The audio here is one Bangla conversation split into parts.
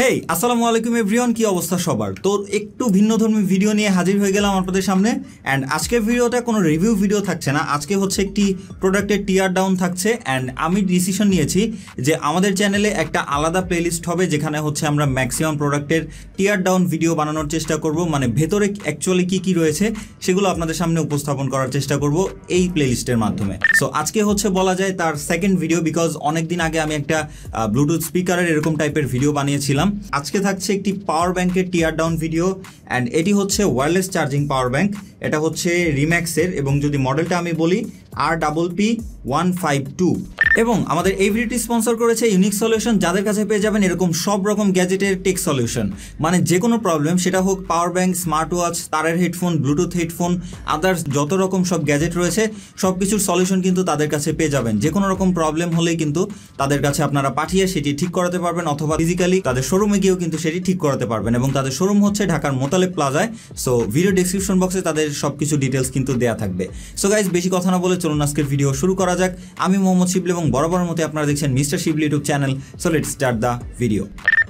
হেই আসসালামু আলাইকুম এভরিওয়ান, কি অবস্থা সবার? তো একটু ভিন্নধর্মী ভিডিও নিয়ে হাজির হয়ে গেলাম আপনাদের সামনে। অ্যান্ড আজকের ভিডিওটা কোনো রিভিউ ভিডিও থাকছে না, আজকে হচ্ছে একটি প্রোডাক্টের টিয়ার ডাউন থাকছে। অ্যান্ড আমি ডিসিশন নিয়েছি যে আমাদের চ্যানেলে একটা আলাদা প্লেলিস্ট হবে যেখানে হচ্ছে আমরা ম্যাক্সিমাম প্রোডাক্টের টিয়ার ডাউন ভিডিও বানানোর চেষ্টা করব, মানে ভেতরে অ্যাকচুয়ালি কী রয়েছে সেগুলো আপনাদের সামনে উপস্থাপন করার চেষ্টা করব এই প্লেলিস্টের মাধ্যমে। সো আজকে হচ্ছে বলা যায় তার সেকেন্ড ভিডিও, বিকজ অনেকদিন আগে আমি একটা ব্লুটুথ স্পিকারের এরকম টাইপের ভিডিও বানিয়েছিলাম। আজকে থাকছে একটি পাওয়ার ব্যাংকের টিয়ার ডাউন ভিডিও। অ্যান্ড এটি হচ্ছে ওয়্যারলেস চার্জিং পাওয়ার ব্যাংক। এটা হচ্ছে রিম্যাক্সের এবং যদি মডেলটা আমি বলি RPP152। এবং আমাদের এই ভিডিওটি স্পন্সর করেছে ইউনিক সলিউশন, যাদের কাছে পেয়ে যাবেন এরকম সব রকম গ্যাজেটের টেক সলিউশন। মানে যে কোনো প্রবলেম, সেটা হোক পাওয়ার ব্যাংক, স্মার্ট ওয়াচ, তারের হেডফোন, ব্লুটুথ হেডফোন, আদার্স যত রকম সব গ্যাজেট রয়েছে সব কিছুর সলিউশন কিন্তু তাদের কাছে পেয়ে যাবেন। যে কোনো রকম প্রবলেম হলেই কিন্তু তাদের কাছে আপনারা পাঠিয়ে সেটি ঠিক করাতে পারবেন, অথবা ফিজিক্যালি তাদের শোরুমে গিয়েও কিন্তু সেটি ঠিক করাতে পারবেন। এবং তাদের শোরুম হচ্ছে ঢাকার মোতালেব প্লাজায়। সো ভিডিও ডেসক্রিপশন বক্সে তাদের সব কিছু ডিটেলস কিন্তু দেওয়া থাকবে। সো গাইজ, বেশি কথা না বলে চলুন আজকের ভিডিও শুরু করা যাক। আমি মোহাম্মদ শিবলি এবং বরাবরের মতো আপনারা দেখছেন mister Shibli YouTube channel. So let's start the video.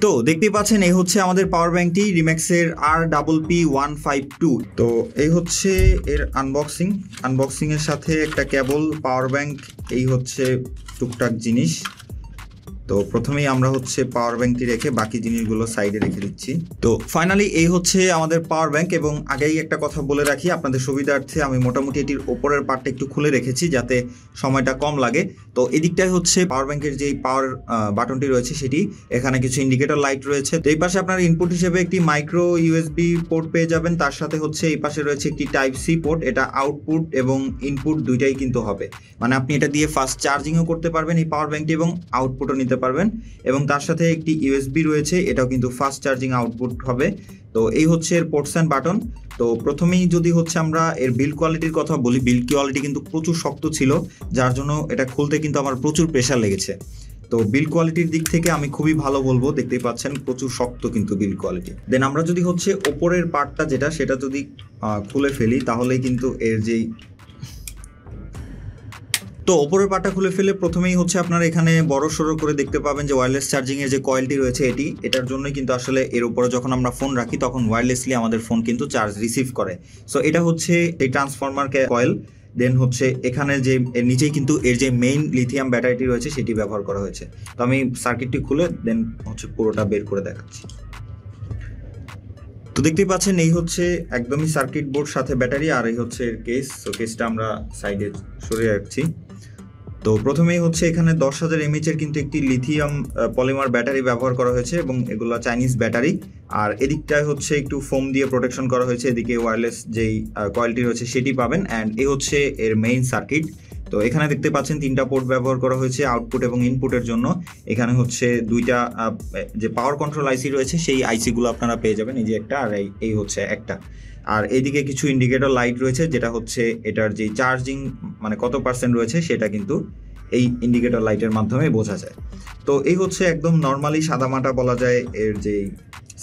তো দেখতেই পাচ্ছেন এই হচ্ছে আমাদের পাওয়ার ব্যাংকটি, রিম্যাক্সের RPP152। তো এই হচ্ছে এর আনবক্সিং এর সাথে একটা কেবল, পাওয়ার ব্যাংক, এই হচ্ছে টুকটাক জিনিস। তো প্রথমেই আমরা হচ্ছে পাওয়ার ব্যাংকটি রেখে বাকি জিনিসগুলো সাইডে রেখে দিচ্ছি। তো ফাইনালি এই হচ্ছে আমাদের পাওয়ার ব্যাংক। এবং আগেই একটা কথা বলে রাখি আপনাদের সুবিধার্থে, আমি মোটামুটি এটির ওপরের পার্টটা একটু খুলে রেখেছি যাতে সময়টা কম লাগে। তো এদিকটাই হচ্ছে পাওয়ার ব্যাংকের যেই পাওয়ার বাটনটি রয়েছে সেটি, এখানে কিছু ইন্ডিকেটর লাইট রয়েছে। তো এই পাশে আপনার ইনপুট হিসেবে একটি মাইক্রো ইউএসবি পোর্ট পেয়ে যাবেন, তার সাথে হচ্ছে এই পাশে রয়েছে একটি টাইপ সি পোর্ট। এটা আউটপুট এবং ইনপুট দুইটাই কিন্তু হবে, মানে আপনি এটা দিয়ে ফাস্ট চার্জিংও করতে পারবেন এই পাওয়ার ব্যাংকটি এবং আউটপুটও নিতে পারবেন। এবং তার সাথে একটি ইউএসবি রয়েছে, এটাও কিন্তু ফাস্ট চার্জিং আউটপুট হবে। তো এই হচ্ছে এর পোর্টস অ্যান্ড বাটন। তো প্রথমেই যদি হচ্ছে আমরা এর বিল্ড কোয়ালিটির কথা বলি, বিল্ড কোয়ালিটি কিন্তু প্রচুর শক্ত ছিল, যার জন্য এটা খুলতে কিন্তু আমার প্রচুর প্রেশার লেগেছে। তো বিল্ড কোয়ালিটির দিক থেকে আমি খুবই ভালো বলবো, দেখতেই পাচ্ছেন প্রচুর শক্ত কিন্তু বিল্ড কোয়ালিটি। দেন আমরা যদি হচ্ছে ওপরের পার্টটা যেটা, সেটা যদি খুলে ফেলি তাহলেই কিন্তু এর যেই তো ওপরের পার্টটা খুলে ফেলে প্রথমেই হচ্ছে আপনারা এখানে বড় সড়ো করে দেখতে পাবেন যে ওয়্যারলেস চার্জিং এর যে কয়েলটি রয়েছে এটার জন্যই কিন্তু আসলে এর উপরে যখন আমরা ফোন রাখি তখন ওয়্যারলেসলি আমাদের ফোন কিন্তু চার্জ রিসিভ করে। সো এটা হচ্ছে এই ট্রান্সফরমার কয়েল। দেন হচ্ছে এখানে যে এর নিচেই কিন্তু এর যে মেইন লিথিয়াম ব্যাটারিটি রয়েছে সেটি ব্যবহার করা হয়েছে। তো আমি সার্কিটটি খুলে দেন হচ্ছে পুরোটা বের করে দেখাচ্ছি। তো দেখতেই পাচ্ছেন এই হচ্ছে একদমই সার্কিট বোর্ড সাথে ব্যাটারি, আর এই হচ্ছে এর কেস। তো কেসটা আমরা সাইডে সরিয়ে রাখছি। তো প্রথমেই হচ্ছে এখানে 10,000 mAh এর কিন্তু একটি লিথিয়াম পলিমার ব্যাটারি ব্যবহার করা হয়েছে এবং এগুলো চাইনিজ ব্যাটারি। আর এদিকটায় হচ্ছে একটু ফোম দিয়ে প্রোটেকশন করা হয়েছে, এদিকে ওয়্যারলেস যেই কয়েলটি রয়েছে সেটি পাবেন। অ্যান্ড এই হচ্ছে এর মেইন সার্কিট। তো এখানে দেখতে পাচ্ছেন 3টা পোর্ট ব্যবহার করা হয়েছে আউটপুট এবং ইনপুটের জন্য। এখানে হচ্ছে 2টা যে পাওয়ার কন্ট্রোল আইসি রয়েছে সেই আইসিগুলো আপনারা পেয়ে যাবেন, এই যে একটা আর এই হচ্ছে একটা। আর এইদিকে কিছু ইন্ডিকেটর লাইট রয়েছে, যেটা হচ্ছে এটার যে চার্জিং মানে কত পার্সেন্ট রয়েছে সেটা কিন্তু এই ইন্ডিকেটর লাইটের মাধ্যমে বোঝা যায়। তো এই হচ্ছে একদম নর্মালি সাদামাটা বলা যায় এর যে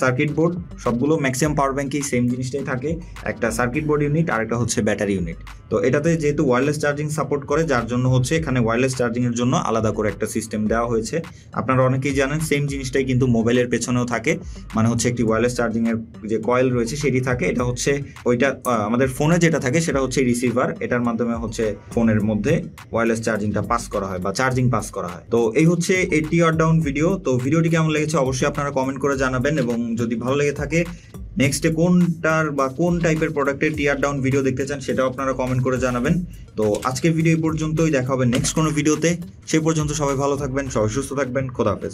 সার্কিট বোর্ড। সবগুলো ম্যাক্সিমাম পাওয়ার ব্যাংকেই সেম জিনিসটাই থাকে, একটা সার্কিট বোর্ড ইউনিট আর একটা হচ্ছে ব্যাটারি ইউনিট। তো এটাতে যেহেতু ওয়্যারলেস চার্জিং সাপোর্ট করে, যার জন্য হচ্ছে এখানে ওয়্যারলেস চার্জিংয়ের জন্য আলাদা করে একটা সিস্টেম দেওয়া হয়েছে। আপনারা অনেকেই জানেন সেম জিনিসটাই কিন্তু মোবাইলের পেছনেও থাকে, মানে হচ্ছে একটি ওয়্যারলেস চার্জিংয়ের যে কয়েল রয়েছে সেটি থাকে। এটা হচ্ছে ওইটা আমাদের ফোনে যেটা থাকে সেটা হচ্ছে রিসিভার, এটার মাধ্যমে হচ্ছে ফোনের মধ্যে ওয়্যারলেস চার্জিংটা পাস করা হয় বা চার্জিং পাস করা হয়। তো এই হচ্ছে এই টিয়ার ডাউন ভিডিও। তো ভিডিওটি কেমন লেগেছে অবশ্যই আপনারা কমেন্ট করে জানাবেন, এবং যদি ভালো লেগে থাকে নেক্সটে কোনটার বা কোন টাইপের প্রোডাক্টের টিয়ার ডাউন ভিডিও দেখতে চান সেটাও আপনারা কমেন্ট করে জানাবেন। তো আজকের ভিডিও এই পর্যন্তই, দেখা হবে নেক্সট কোনো ভিডিওতে। সেই পর্যন্ত সবাই ভালো থাকবেন, সবাই সুস্থ থাকবেন, খোদা হাফেজ।